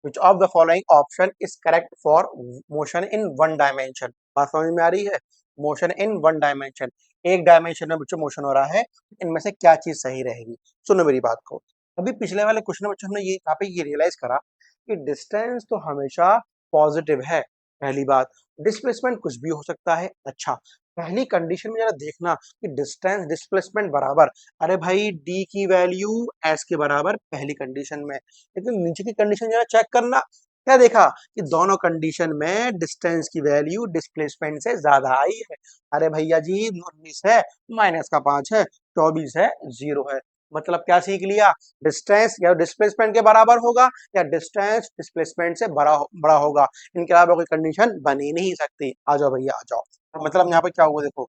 Which of the following option is correct for motion in one dimension. बात समझ में आ रही है? मोशन इन वन डायमेंशन, एक डायमेंशन में बच्चों मोशन हो रहा है, इनमें से क्या चीज सही रहेगी? सुनो मेरी बात को। अभी पिछले वाले क्वेश्चन में बच्चों हमने ये यहाँ पे ये रियलाइज करा कि डिस्टेंस तो हमेशा पॉजिटिव है, पहली बात। डिस्प्लेसमेंट कुछ भी हो सकता है। अच्छा, पहली कंडीशन में जरा देखना कि डिस्टेंस डिस्प्लेसमेंट बराबर, अरे भाई डी की वैल्यू एस के बराबर पहली कंडीशन में, लेकिन नीचे की कंडीशन जरा चेक करना। क्या देखा कि दोनों कंडीशन में डिस्टेंस की वैल्यू डिस्प्लेसमेंट से ज्यादा आई है। अरे भैया जी 19 है, माइनस का 5 है, 24 है, 0 है। मतलब क्या सीख लिया? डिस्टेंस या डिस्प्लेसमेंट के बराबर होगा या डिस्टेंस डिस्प्लेसमेंट से बड़ा बड़ा होगा। इनके अलावा कोई कंडीशन बन ही नहीं सकती। आ जाओ भैया आ जाओ। मतलब यहाँ पे क्या हुआ देखो,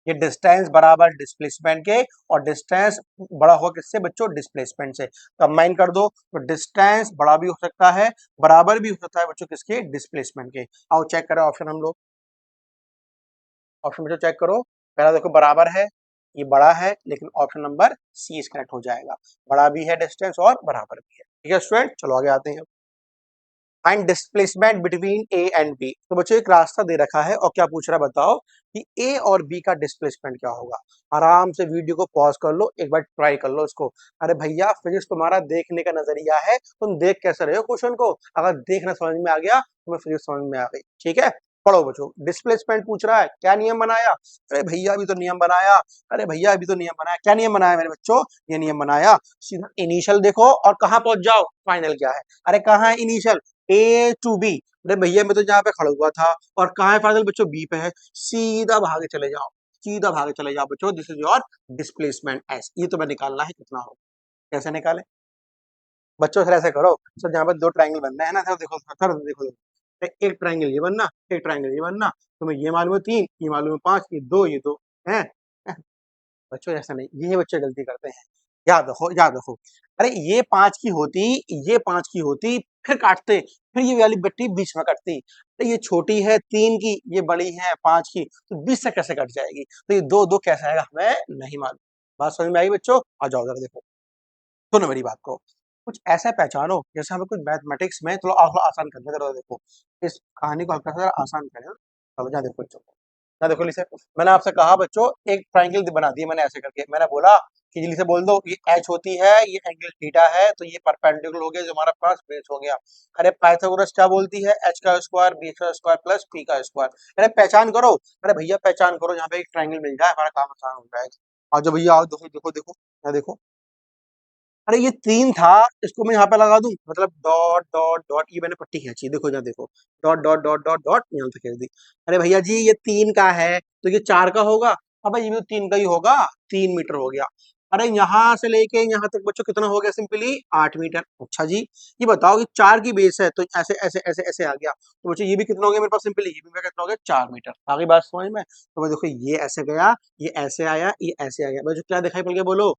ये डिस्टेंस बराबर डिस्प्लेसमेंट के, और डिस्टेंस बड़ा होगा किससे बच्चों? डिस्प्लेसमेंट से। कंबाइन कर दो तो डिस्टेंस बड़ा भी हो सकता है, बराबर भी हो सकता है बच्चों किसके? डिस्प्लेसमेंट के। आओ चेक करें ऑप्शन हम लोग। ऑप्शन बच्चों चेक करो। पहला देखो बराबर है, ये बड़ा है, लेकिन option number C is correct हो जाएगा। बड़ा भी है डिस्टेंस और बराबर भी है। ठीक है स्टूडेंट, चलो आगे आते हैं। Find displacement between A and B. तो बच्चों एक रास्ता दे रखा है और क्या पूछ रहा है बताओ कि ए और बी का डिस्प्लेसमेंट क्या होगा। आराम से वीडियो को पॉज कर लो, एक बार ट्राई कर लो इसको। अरे भैया फिजिक्स तुम्हारा देखने का नजरिया है, तुम देख कैसे रहे हो क्वेश्चन को। अगर देखना समझ में आ गया तुम्हें फिजिक्स समझ में आ गई। ठीक है, पढ़ो बच्चों। डिस्प्लेसमेंट पूछ रहा है, क्या नियम बनाया? अरे भैया अभी तो नियम बनाया, अरे भैया अभी तो नियम बनाया। क्या नियम बनाया मेरे बच्चों? ये नियम बनाया, सीधा इनिशियल देखो और कहाँ पहुंच जाओ, फाइनल क्या है। अरे कहाँ है इनिशियल? A to be. अरे भैया मैं तो यहाँ पे खड़ा हुआ था, और कहाँ है फाइनल बच्चों? बी पे है। सीधा भागे चले जाओ, सीधा भागे चले जाओ बच्चों। This is your displacement S. ये तो मैं निकालना है कितना हो। कैसे निकाले बच्चों? फिर ऐसे करो सर, यहाँ पर दो ट्राइंगल बनना है ना सर, देखो सर देखो, एक ट्राइंगल ये बनना, एक ट्राइंगल ये बनना। तुम्हें ये मालूम है 3, ये मालूम है 5, ये 2, ये 2 है। बच्चों ऐसा नहीं, ये बच्चे गलती करते हैं। याद रखो याद रखो। अरे ये 5 की होती, ये 5 की होती, फिर काटते, फिर ये वाली बट्टी बीच में कटती। तो ये छोटी है 3 की, ये बड़ी है 5 की, तो बीच से कैसे कट जाएगी? तो ये 2 2 कैसे आएगा हमें नहीं मालूम। बात समझ में आई बच्चों? आ जाओ जरा देखो, सुनो मेरी बात को। कुछ ऐसा पहचानो जैसे हमें कुछ मैथमेटिक्स में थोड़ा आसान कर दे। देखो इस कहानी को हल्का सा आसान करें। अब यहाँ देखो बच्चों, ना देखो जैसे मैंने आपसे कहा बच्चों एक ट्रायंगल बना दिया मैंने ऐसे करके। मैंने बोला कि जल्दी से बोल दो, ये एच होती है, ये एंगल थीटा है, तो ये परपेंडिकुलर हो गया जो हमारा पास बेस हो गया। अरे पाइथागोरस क्या बोलती है? एच का स्क्वायर बी का स्क्वायर प्लस पी का स्क्वायर। अरे पहचान करो, अरे भैया पहचान करो, यहाँ पे एक ट्रायंगल मिल जाए हमारा काम आसान हो जाएगा। और जो भैया आओ देखो देखो देखो, यहाँ देखो। अरे ये 3 था, इसको मैं यहाँ पे लगा दूं, मतलब डॉट डॉट डॉट, ये मैंने पट्टी खींची, देखो यहाँ देखो, dot dot dot dot dot यहाँ पे खींच दी। अरे भैया जी ये 3 का है तो ये 4 का होगा। अब ये भी 3 का ही होगा, 3 मीटर हो गया। अरे यहाँ से लेके यहाँ तक बच्चों कितना हो गया? Simply 8 metre. अच्छा जी, ये बताओ कि 4 की बेस है तो ऐसे ऐसे ऐसे ऐसे आ गया, तो बच्चों ये भी कितना हो गया मेरे पास? सिंपली ये भी मेरा कितना हो गया? 4 मीटर। आगे बात समझ में? तो मैं देखो ये ऐसे गया, ये ऐसे आया, ये ऐसे आ गया। बच्चों क्या दिखाई पड़ गया बोलो?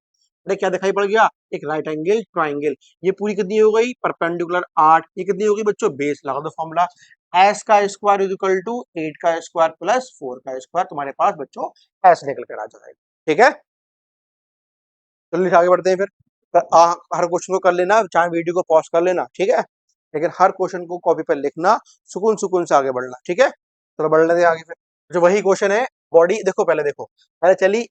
अरे क्या दिखाई पड़ गया? एक राइट एंगल ट्राइंगल। ये पूरी कितनी हो गई? परपेंडिकुलर 8। ये कितनी होगी बच्चों? बेस लगा दो फॉर्मूला, एस का स्क्वायर इज इक्वल टू 8 का स्क्वायर प्लस 4 का स्क्वायर। तुम्हारे पास बच्चों एस निकल कर आ जाएगा। ठीक है, चलिए आगे बढ़ते हैं फिर। हर क्वेश्चन को कर लेना, चाहे वीडियो को पॉज कर लेना, ठीक है, लेकिन हर क्वेश्चन को कॉपी पर लिखना, सुकून सुकून से आगे बढ़ना। ठीक है, चलो बढ़ लेते हैं आगे फिर। जो वही क्वेश्चन है, बॉडी देखो, पहले देखो, पहले चली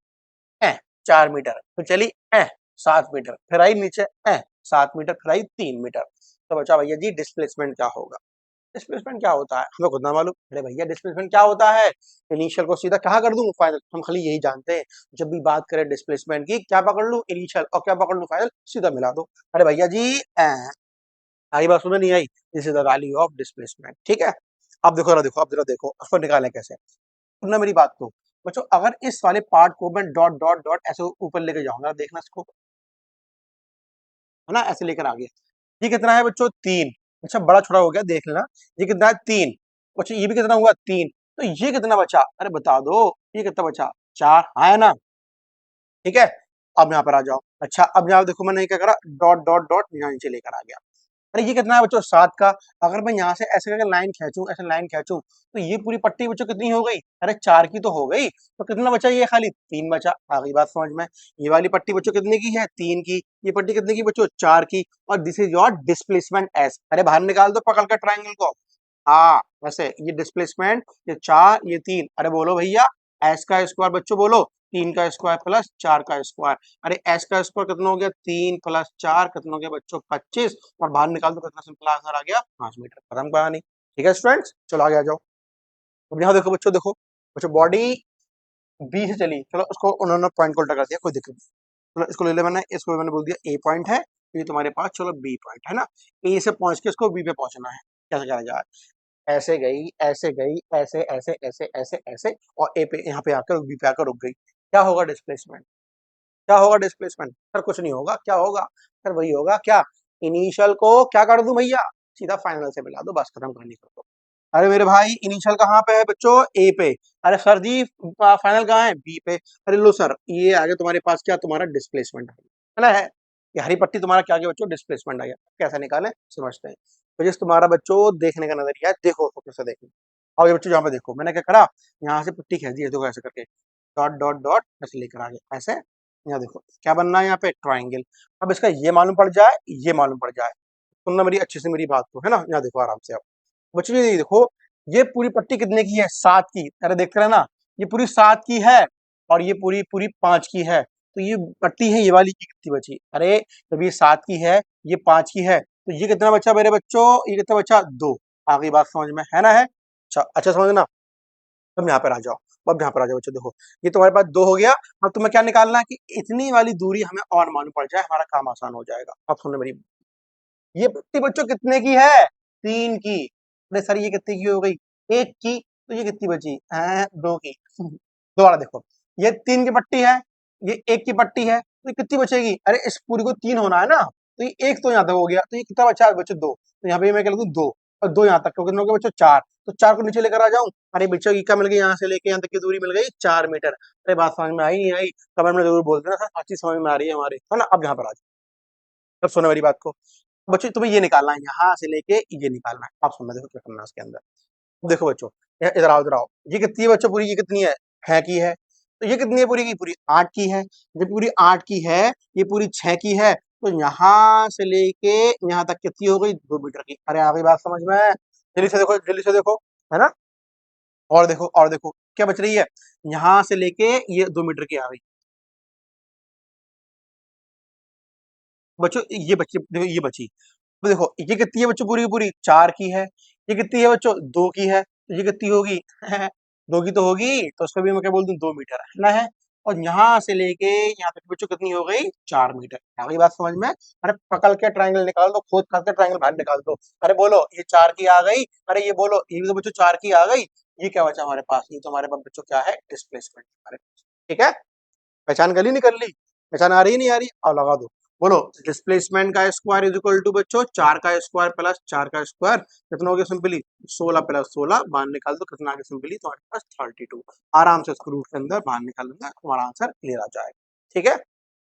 ए 4 मीटर, फिर चली ए 7 मीटर, फिर आई नीचे ए 7 मीटर, फिर आई 3 मीटर। तो बचा भैया जी डिस्प्लेसमेंट क्या होगा? डिस्प्लेसमेंट क्या होता है हमें खुद ना मालूम। अरे भैया डिस्प्लेसमेंट क्या होता है? इनिशियल को सीधा कहाँ कर दूं? फाइनल। हम खाली यही जानते हैं, जब भी बात करें डिस्प्लेसमेंट की, क्या पकड़ लूं? इनिशियल, और क्या पकड़ लूं? फाइनल। सीधा मिला दो। अरे भैया जी आई बात समझ नहीं आई? This is the value of displacement. ठीक है, अब देखो, देखो अब जरा देखो उसको निकालें कैसे। सुनना मेरी बात को बच्चों, अगर इस वाले पार्ट को मैं डॉट डॉट डॉट ऐसे ऊपर लेके जाऊंगा, देखना इसको, है ना, ऐसे लेकर आ गया। ये कितना है बच्चों? 3। अच्छा बड़ा छोटा हो गया, देख लेना। ये कितना है? 3। अच्छा ये भी कितना हुआ? 3। तो ये कितना बचा? अरे बता दो, ये कितना बचा? 4 है ना? ठीक है, अब यहाँ पर आ जाओ। अच्छा अब यहाँ देखो मैंने क्या करा, डॉट डॉट डॉट यहाँ नीचे लेकर आ गया। अरे ये कितना है बच्चों 7 का। अगर मैं यहाँ से ऐसे करके लाइन खींचूं, ऐसे लाइन खींचूं, तो ये पूरी पट्टी बच्चों कितनी हो गई? अरे 4 की तो हो गई। तो कितना बचा? ये खाली 3 बचा। आ गई बात समझ में? ये वाली पट्टी बच्चों कितने की है? 3 की। ये पट्टी कितने की बच्चों? 4 की। और this is your displacement S. अरे बाहर निकाल दो पकड़ कर ट्राइंगल को। हाँ वैसे ये डिस्प्लेसमेंट, ये 4 ये 3। अरे बोलो भैया, एस का स्क्वायर बच्चों बोलो, 3 का स्क्वायर प्लस 4 का स्क्वायर। अरे एस का स्क्वायर कितना हो गया? 3 प्लस 4 कितना हो गया बच्चों? 25। और बाहर निकाल दो, कितना सिंपल आंसर आ गया? 5 मीटर। खत्म कहानी। ठीक है स्टूडेंट्स, चलो आगे आ जाओ। अब यहाँ देखो बच्चों, देखो बच्चों, बॉडी बी से चली, चलो उसको उन्होंने पॉइंट को उल्टा कर दिया, कोई दिक्कत नहीं। चलो इसको ले ले, मैंने इसको मैंने बोल दिया ए पॉइंट है, ये तुम्हारे पास चलो बी पॉइंट है ना। ए से पहुंच के इसको बी पे पहुंचना है। कैसे करा जाए? ऐसे गई, ऐसे गई, ऐसे ऐसे ऐसे ऐसे ऐसे, और ए पे यहाँ पे आकर बी पे आकर रुक गई। क्या होगा डिस्प्लेसमेंट? क्या होगा डिस्प्लेसमेंट? सर कुछ नहीं होगा। क्या होगा? सर वही होगा क्या, इनिशियल को क्या कर दूं भैया, सीधा फाइनल से मिला दो, बस खत्म कहानी कर दो। अरे मेरे भाई इनिशियल कहाँ पे है बच्चों? ए पे। अरे सर जी फाइनल कहाँ है? बी पे। अरे लो सर, ये आगे तुम्हारे पास क्या, तुम्हारा डिस्प्लेसमेंट है ना, है। ये हरी पट्टी तुम्हारा क्या आ गया बच्चों? डिस्प्लेसमेंट आ गया। कैसे निकालें समझते हैं। तो जिस तुम्हारा बच्चों देखने का नजरिया है, देखो तो कैसे देखो। और ये बच्चों यहाँ पे देखो, मैंने क्या करा, यहाँ से पट्टी खींच दी है, देखो ऐसे करके, डॉट डॉट डॉट ऐसे लेकर आ गया ऐसे। यहाँ देखो क्या बनना है यहाँ पे? ट्राइंगल। अब इसका ये मालूम पड़ जाए, ये मालूम पड़ जाए, सुनना मेरी अच्छे से मेरी बात को, है ना। यहाँ देखो आराम से आप बच्चों, ये देखो, ये पूरी पट्टी कितने की है? 7 की। अरे देख रहे हैं ना, ये पूरी 7 की है, और ये पूरी पूरी 5 की है। तो ये पट्टी है, ये वाली की कितनी बची? अरे जब ये 7 की है, ये 5 की है, तो ये कितना बचा मेरे बच्चों? ये कितना बचा? 2। आगे बात समझ में है ना, है? अच्छा अच्छा समझना। तुम यहाँ पर आ जाओ। अब यहाँ पर आ जाओ बच्चों, देखो ये तुम्हारे पास 2 हो गया। अब तुम्हें क्या निकालना है कि इतनी वाली दूरी हमें और मालूम पड़ जाए, हमारा काम आसान हो जाएगा। अब सुनना मेरी, ये पट्टी बच्चों कितने की है? 3 की। अरे सर ये कितने की हो गई? 1 की। तो ये कितनी बची? 2 की। दोबारा देखो, ये 3 की पट्टी है, ये 1 की पट्टी है, तो ये कितनी बचेगी? अरे इस पूरी को 3 होना है ना, तो ये 1 तो यहाँ तक हो गया, तो ये कितना बचा है बच्चों? 2। तो यहाँ पे मैं क्या लिखूं? 2। और 2 यहाँ तक, तो कितना हो गया बच्चों? 4। तो 4 को नीचे लेकर आ जाऊं। अरे बच्चों ये क्या मिल गई? यहाँ से लेके यहाँ तक की दूरी मिल गई 4 मीटर। अरे बात समझ में आई नहीं आई? कमेंट में जरूर बोल देना सर, अच्छी समझ में आ रही है हमारे, है ना। अब यहाँ पर आ जाओ, अब सुनो मेरी बात को। बच्चों तुम्हें ये निकालना है, यहाँ से लेके ये निकालना है। आप सुनना, देखो क्या करना है उसके अंदर। देखो बच्चों, इधर आओ, इधर आओ। ये कितनी है बच्चों पूरी? ये कितनी है की है। तो ये कितनी है पूरी की पूरी? 8 की है। जब पूरी 8 की है, ये पूरी 6 की है, तो यहाँ से लेके यहाँ तक कितनी हो गई? 2 मीटर की। अरे आ गई बात समझ में? जल्दी से देखो, जल्दी से देखो, है ना। और देखो, और देखो क्या बच रही है, यहाँ से लेके ये 2 मीटर की आ गई बच्चों। ये बच्ची देखो, ये बची। तो देखो ये कितनी है बच्चों? पूरी की पूरी 4 की है। ये कितनी है बच्चों? 2 की है। तो ये कितनी होगी? 2 की तो होगी, तो उसको भी मैं क्या बोल दूं? 2 मीटर, है ना, है। और यहाँ से लेके यहाँ तक बच्चों कितनी हो गई? 4 मीटर। आ गई बात समझ में? अरे पकड़ के ट्रायंगल निकाल दो, खोद खाद के ट्रायंगल बाहर निकाल दो। अरे बोलो ये 4 की आ गई। अरे ये बोलो, ये भी तो बच्चों 4 की आ गई। ये क्या बचा हमारे पास? ये तो हमारे पास बच्चों क्या है? डिस्प्लेसमेंट हमारे पास। ठीक है, पहचान कर ली नहीं कर ली? पहचान आ रही नहीं आ रही? और लगा दो। बोलो डिस्प्लेसमेंट का स्क्वायर इज इक्वल टू बच्चों 4 का स्क्वायर प्लस 4 का स्क्वायर कितना हो गया? सिंपली 16 प्लस 16 बाहर निकाल दो, कितना आ गया? सिंपली तुम्हारे पास 32। आराम से इसको रूट के अंदर बाहर निकाल लेंगे, तुम्हारा आंसर क्लियर आ जाएगा। ठीक है।